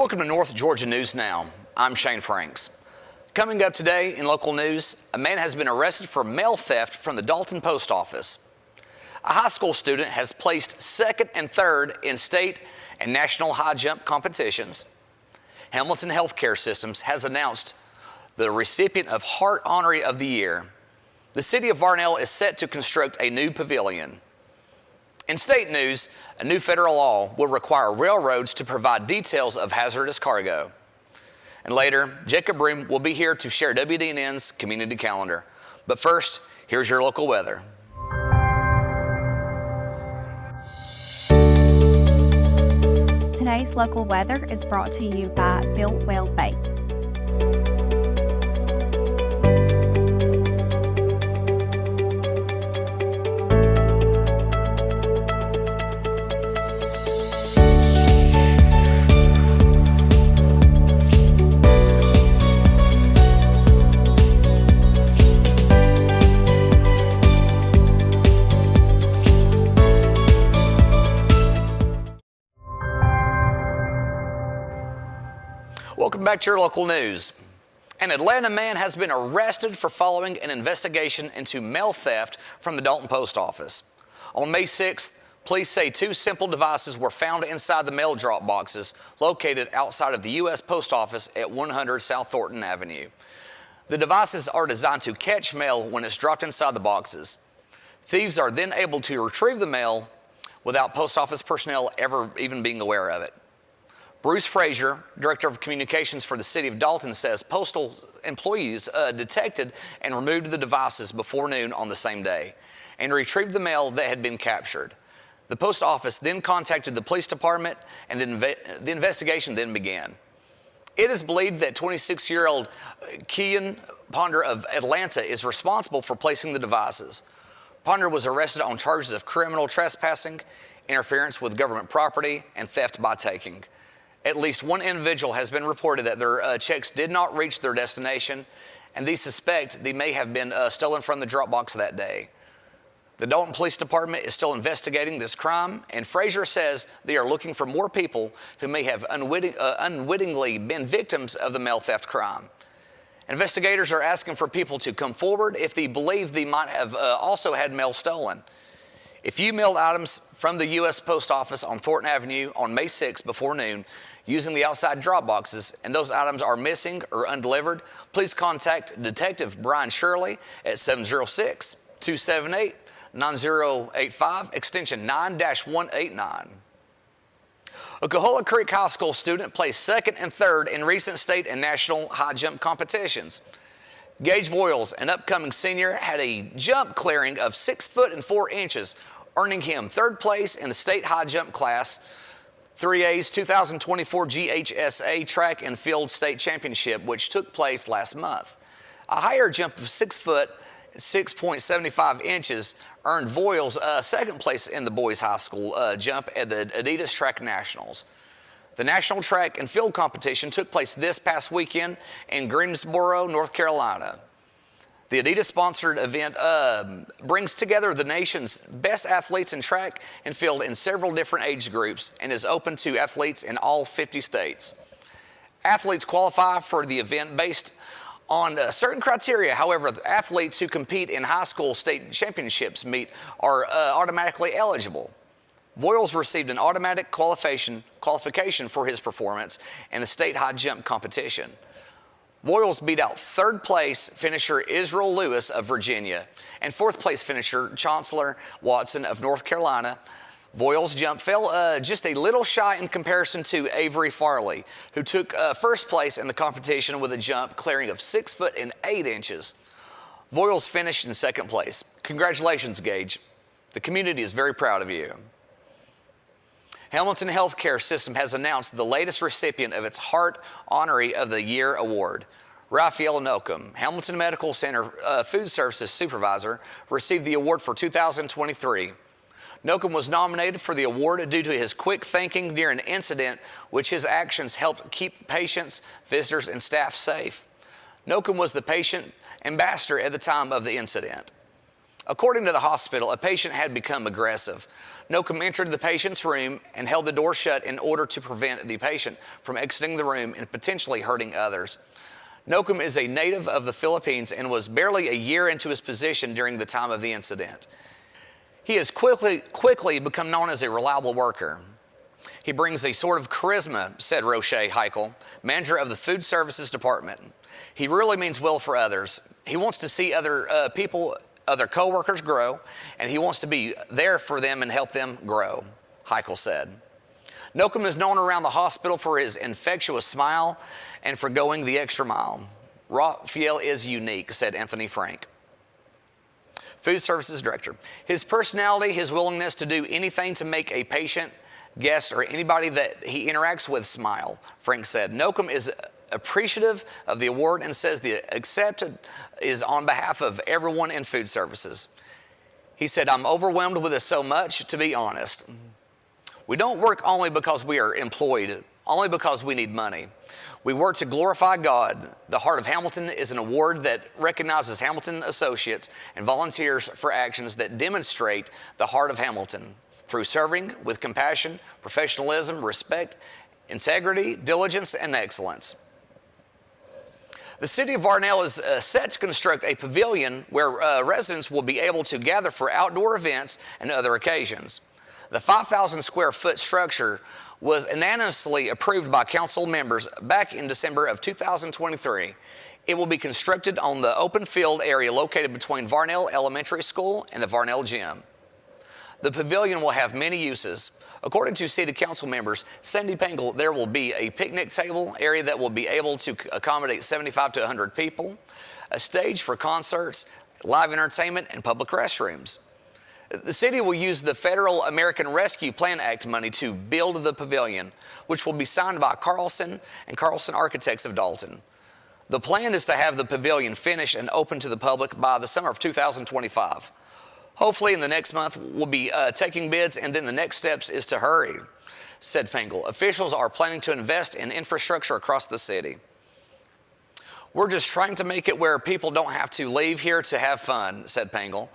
Welcome to North Georgia News Now. I'm Shane Franks. Coming up today in local news, a man has been arrested for mail theft from the Dalton Post Office. A high school student has placed second and third in state and national high jump competitions. Hamilton Healthcare Systems has announced the recipient of Heart Honoree of the Year. The city of Varnell is set to construct a new pavilion. In state news, a new federal law will require railroads to provide details of hazardous cargo. And later, Jacob Broom will be here to share WDNN's community calendar. But first, here's your local weather. Today's local weather is brought to you by Built Well Bait. Welcome back to your local news. An Atlanta man has been arrested for following an investigation into mail theft from the Dalton Post Office. On May 6th, police say two simple devices were found inside the mail drop boxes located outside of the U.S. Post Office at 100 South Thornton Avenue. The devices are designed to catch mail when it's dropped inside the boxes. Thieves are then able to retrieve the mail without post office personnel ever even being aware of it. Bruce Frazier, Director of Communications for the City of Dalton, says postal employees detected and removed the devices before noon on the same day and retrieved the mail that had been captured. The post office then contacted the police department and the investigation then began. It is believed that 26-year-old Kean Ponder of Atlanta is responsible for placing the devices. Ponder was arrested on charges of criminal trespassing, interference with government property, and theft by taking. At least one individual has been reported that their checks did not reach their destination, and they suspect they may have been stolen from the drop box that day. The Dalton Police Department is still investigating this crime, and Frazier says they are looking for more people who may have unwittingly been victims of the mail theft crime. Investigators are asking for people to come forward if they believe they might have also had mail stolen. If you mailed items from the U.S. Post Office on Thornton Avenue on May 6 before noon using the outside drop boxes and those items are missing or undelivered, please contact Detective Brian Shirley at 706-278-9085, extension 9-189. A Coahulla Creek High School student placed second and third in recent state and national high jump competitions. Gage Voiles, an upcoming senior, had a jump clearing of 6 foot and 4 inches, earning him third place in the state high jump class 3A's 2024 GHSA Track and Field State Championship, which took place last month. A higher jump of 6 foot, 6.75 inches, earned Voiles second place in the boys high school jump at the Adidas Track Nationals. The National Track and Field competition took place this past weekend in Greensboro, North Carolina. The Adidas-sponsored event brings together the nation's best athletes in track and field in several different age groups and is open to athletes in all 50 states. Athletes qualify for the event based on certain criteria. However, athletes who compete in high school state championships meet are automatically eligible. Voiles received an automatic qualification for his performance in the state high jump competition. Voiles beat out third place finisher Israel Lewis of Virginia and fourth place finisher Chancellor Watson of North Carolina. Voiles' jump fell just a little shy in comparison to Avery Farley, who took first place in the competition with a jump clearing of 6 foot and 8 inches. Voiles finished in second place. Congratulations, Gage. The community is very proud of you. Hamilton Healthcare System has announced the latest recipient of its Heart Honoree of the Year award. Raphael Nocum, Hamilton Medical Center Food Services Supervisor, received the award for 2023. Nocum was nominated for the award due to his quick thinking during an incident which his actions helped keep patients, visitors, and staff safe. Nocum was the patient ambassador at the time of the incident. According to the hospital, a patient had become aggressive. Nocum entered the patient's room and held the door shut in order to prevent the patient from exiting the room and potentially hurting others. Nocum is a native of the Philippines and was barely a year into his position during the time of the incident. He has quickly become known as a reliable worker. He brings a sort of charisma, said Roche Heichel, manager of the Food Services Department. He really means well for others. He wants to see other other coworkers grow, and he wants to be there for them and help them grow, Heichel said. Nocum is known around the hospital for his infectious smile and for going the extra mile. Raphael is unique, said Anthony Frank, Food Services Director. His personality, his willingness to do anything to make a patient, guest, or anybody that he interacts with smile, Frank said. Nocum is appreciative of the award and says the accepted is on behalf of everyone in food services. He said, I'm overwhelmed with this so much, to be honest. We don't work only because we are employed, only because we need money. We work to glorify God. The Heart of Hamilton is an award that recognizes Hamilton associates and volunteers for actions that demonstrate the heart of Hamilton through serving with compassion, professionalism, respect, integrity, diligence, and excellence. The city of Varnell is set to construct a pavilion where residents will be able to gather for outdoor events and other occasions. The 5,000 square foot structure was unanimously approved by council members back in December of 2023. It will be constructed on the open field area located between Varnell Elementary School and the Varnell Gym. The pavilion will have many uses. According to city council members Sandy Pangle, there will be a picnic table area that will be able to accommodate 75 to 100 people, a stage for concerts, live entertainment, and public restrooms. The city will use the Federal American Rescue Plan Act money to build the pavilion, which will be signed by Carlson and Carlson Architects of Dalton. The plan is to have the pavilion finished and open to the public by the summer of 2025. Hopefully in the next month, we'll be taking bids, and then the next steps is to hurry, said Pangle. Officials are planning to invest in infrastructure across the city. We're just trying to make it where people don't have to leave here to have fun, said Pangle.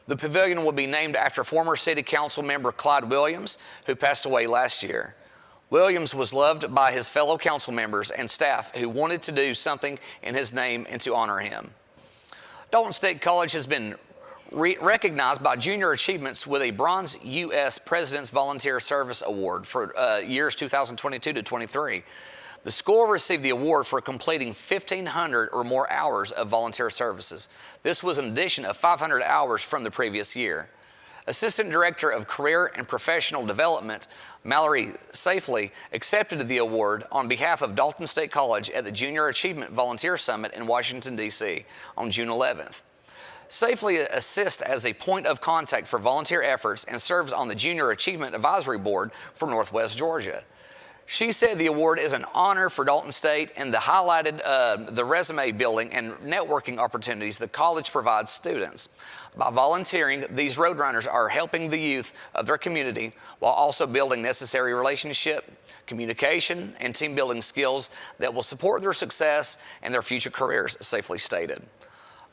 The pavilion will be named after former city council member Clyde Williams, who passed away last year. Williams was loved by his fellow council members and staff who wanted to do something in his name and to honor him. Dalton State College has been recognized by Junior Achievements with a Bronze U.S. President's Volunteer Service Award for years 2022 to 23. The school received the award for completing 1,500 or more hours of volunteer services. This was an addition of 500 hours from the previous year. Assistant Director of Career and Professional Development, Mallory Safely, accepted the award on behalf of Dalton State College at the Junior Achievement Volunteer Summit in Washington, D.C. on June 11th. Safely assists as a point of contact for volunteer efforts and serves on the Junior Achievement Advisory Board for Northwest Georgia. She said the award is an honor for Dalton State and highlighted the resume building and networking opportunities the college provides students. By volunteering, these Roadrunners are helping the youth of their community while also building necessary relationship, communication, and team building skills that will support their success and their future careers, Safely stated.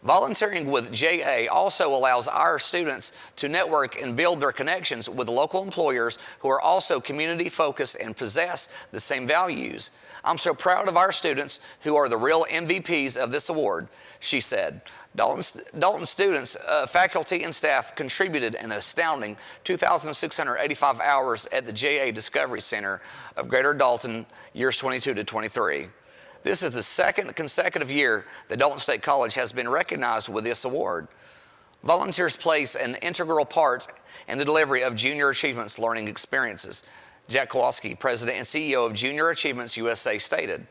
Volunteering with JA also allows our students to network and build their connections with local employers who are also community-focused and possess the same values. I'm so proud of our students who are the real MVPs of this award, she said. Dalton students, faculty, and staff contributed an astounding 2,685 hours at the JA Discovery Center of Greater Dalton, years 22 to 23. This is the second consecutive year that Dalton State College has been recognized with this award. Volunteers play an integral part in the delivery of Junior Achievements learning experiences. Jack Kowalski, President and CEO of Junior Achievements USA, stated,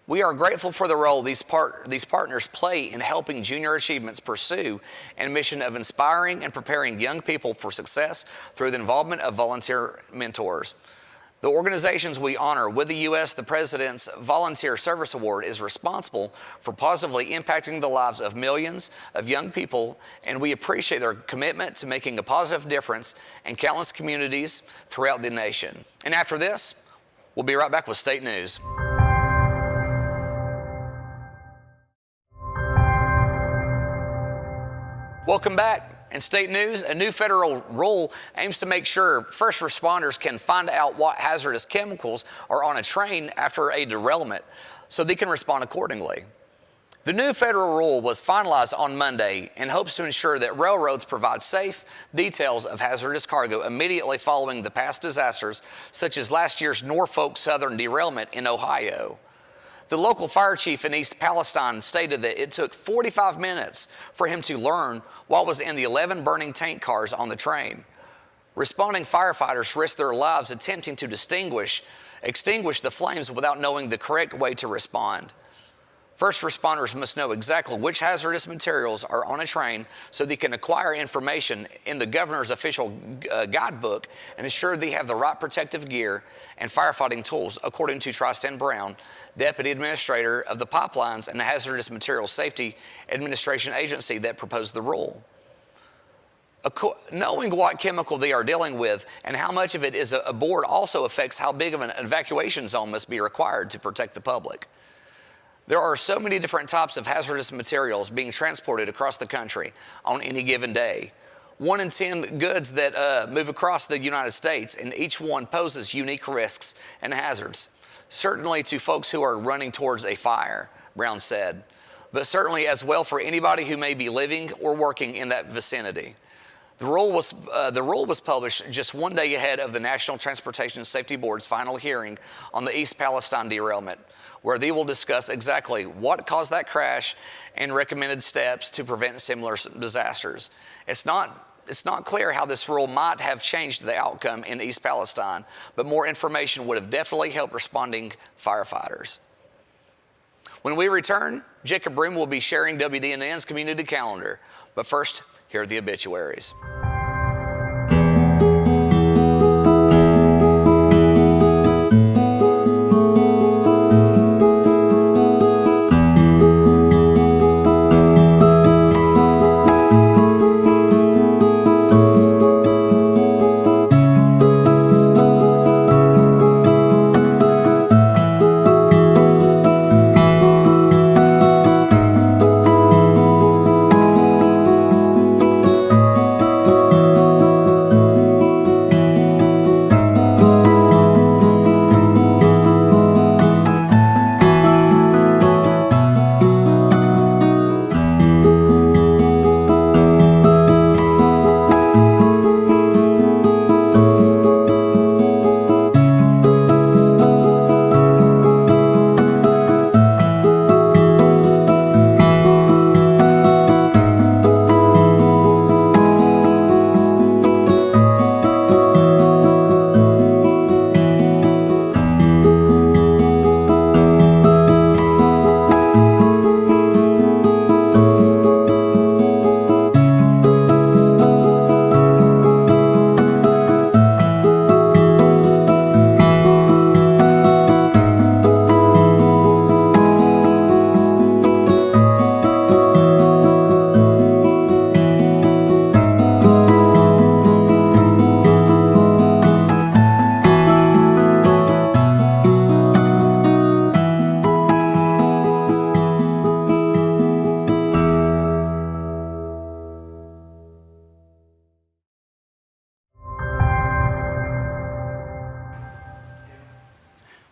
"We are grateful for the role these partners play in helping Junior Achievements pursue a mission of inspiring and preparing young people for success through the involvement of volunteer mentors. The organizations we honor with the U.S. the President's Volunteer Service Award is responsible for positively impacting the lives of millions of young people, and we appreciate their commitment to making a positive difference in countless communities throughout the nation." And after this, we'll be right back with State News. Welcome back. In state news, a new federal rule aims to make sure first responders can find out what hazardous chemicals are on a train after a derailment so they can respond accordingly. The new federal rule was finalized on Monday and hopes to ensure that railroads provide safe details of hazardous cargo immediately following the past disasters, such as last year's Norfolk Southern derailment in Ohio. The local fire chief in East Palestine stated that it took 45 minutes for him to learn what was in the 11 burning tank cars on the train. Responding firefighters risked their lives attempting to extinguish the flames without knowing the correct way to respond. First responders must know exactly which hazardous materials are on a train so they can acquire information in the governor's official guidebook and ensure they have the right protective gear and firefighting tools, according to Tristan Brown, Deputy Administrator of the Pipelines and the Hazardous Materials Safety Administration agency that proposed the rule. Knowing what chemical they are dealing with and how much of it is aboard also affects how big of an evacuation zone must be required to protect the public. There are so many different types of hazardous materials being transported across the country on any given day. 1 in 10 goods that move across the United States, and each one poses unique risks and hazards. Certainly to folks who are running towards a fire, Brown said, but certainly as well for anybody who may be living or working in that vicinity. The rule was published just 1 day ahead of the National Transportation Safety Board's final hearing on the East Palestine derailment, where they will discuss exactly what caused that crash and recommended steps to prevent similar disasters. It's not clear how this rule might have changed the outcome in East Palestine, but more information would have definitely helped responding firefighters. When we return, Jacob Broom will be sharing WDNN's community calendar. But first, here are the obituaries.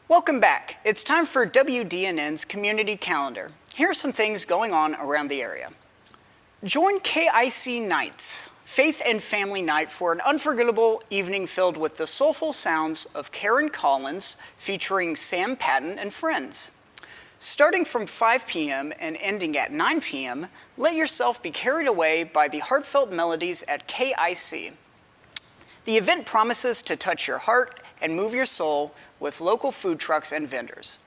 Welcome back. It's time for WDNN's Community Calendar. Here are some things going on around the area. Join KIC Nights, Faith and Family Night, for an unforgettable evening filled with the soulful sounds of Karen Collins featuring Sam Patton and friends. Starting from 5 p.m. and ending at 9 p.m., let yourself be carried away by the heartfelt melodies at KIC. The event promises to touch your heart and move your soul with local food trucks and vendors.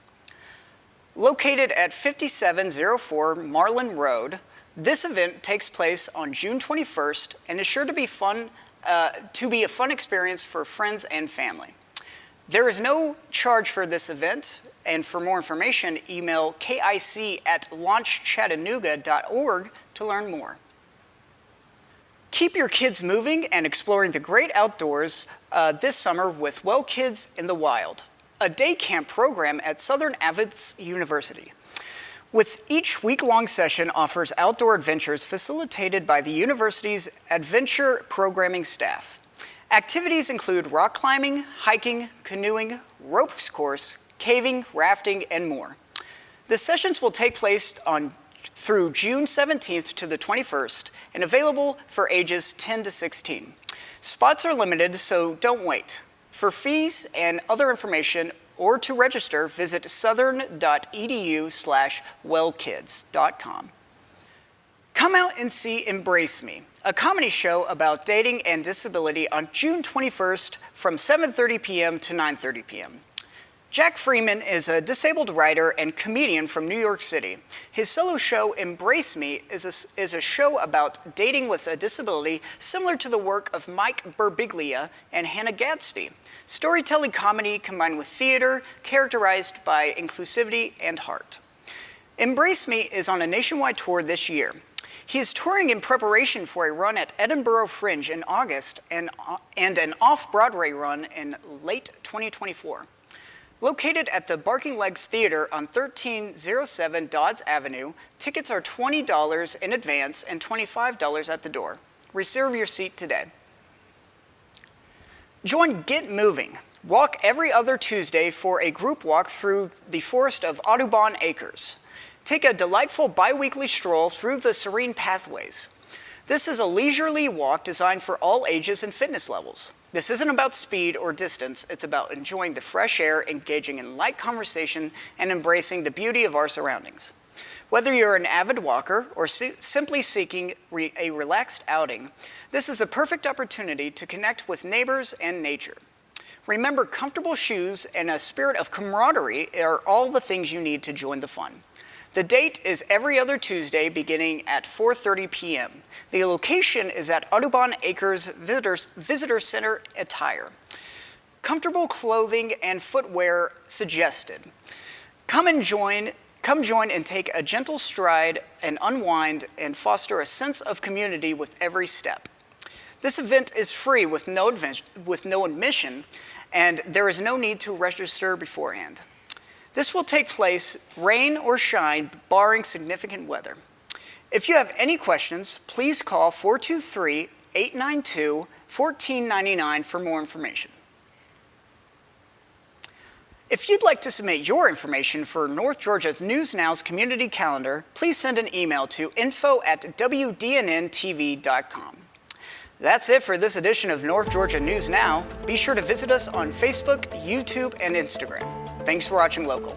Located at 5704 Marlin Road, this event takes place on June 21st and is sure to be a fun experience for friends and family. There is no charge for this event, and for more information, email kic@launchchattanooga.org to learn more. Keep your kids moving and exploring the great outdoors this summer with Well Kids in the Wild, a day camp program at Southern Adventist University. with each week-long session offers outdoor adventures facilitated by the university's adventure programming staff. Activities include rock climbing, hiking, canoeing, ropes course, caving, rafting, and more. The sessions will take place through June 17th to the 21st and available for ages 10 to 16. Spots are limited, so don't wait. For fees and other information or to register, visit southern.edu/wellkids.com. Come out and see Embrace Me, a comedy show about dating and disability on June 21st from 7:30 p.m. to 9:30 p.m. Jack Freeman is a disabled writer and comedian from New York City. His solo show, Embrace Me, is a show about dating with a disability similar to the work of Mike Birbiglia and Hannah Gadsby. Storytelling comedy combined with theater, characterized by inclusivity and heart. Embrace Me is on a nationwide tour this year. He is touring in preparation for a run at Edinburgh Fringe in August and an off-Broadway run in late 2024. Located at the Barking Legs Theater on 1307 Dodds Avenue, tickets are $20 in advance and $25 at the door. Reserve your seat today. Join Get Moving. Walk every other Tuesday for a group walk through the forest of Audubon Acres. Take a delightful bi-weekly stroll through the serene pathways. This is a leisurely walk designed for all ages and fitness levels. This isn't about speed or distance, it's about enjoying the fresh air, engaging in light conversation, and embracing the beauty of our surroundings. Whether you're an avid walker or simply seeking a relaxed outing, this is the perfect opportunity to connect with neighbors and nature. Remember, comfortable shoes and a spirit of camaraderie are all the things you need to join the fun. The date is every other Tuesday beginning at 4:30 p.m. The location is at Audubon Acres Visitor Center attire. Comfortable clothing and footwear suggested. Come join and take a gentle stride and unwind and foster a sense of community with every step. This event is free with no admission, and there is no need to register beforehand. This will take place rain or shine, barring significant weather. If you have any questions, please call 423-892-1499 for more information. If you'd like to submit your information for North Georgia News Now's community calendar, please send an email to info@wdnntv.com. That's it for this edition of North Georgia News Now. Be sure to visit us on Facebook, YouTube, and Instagram. Thanks for watching Local.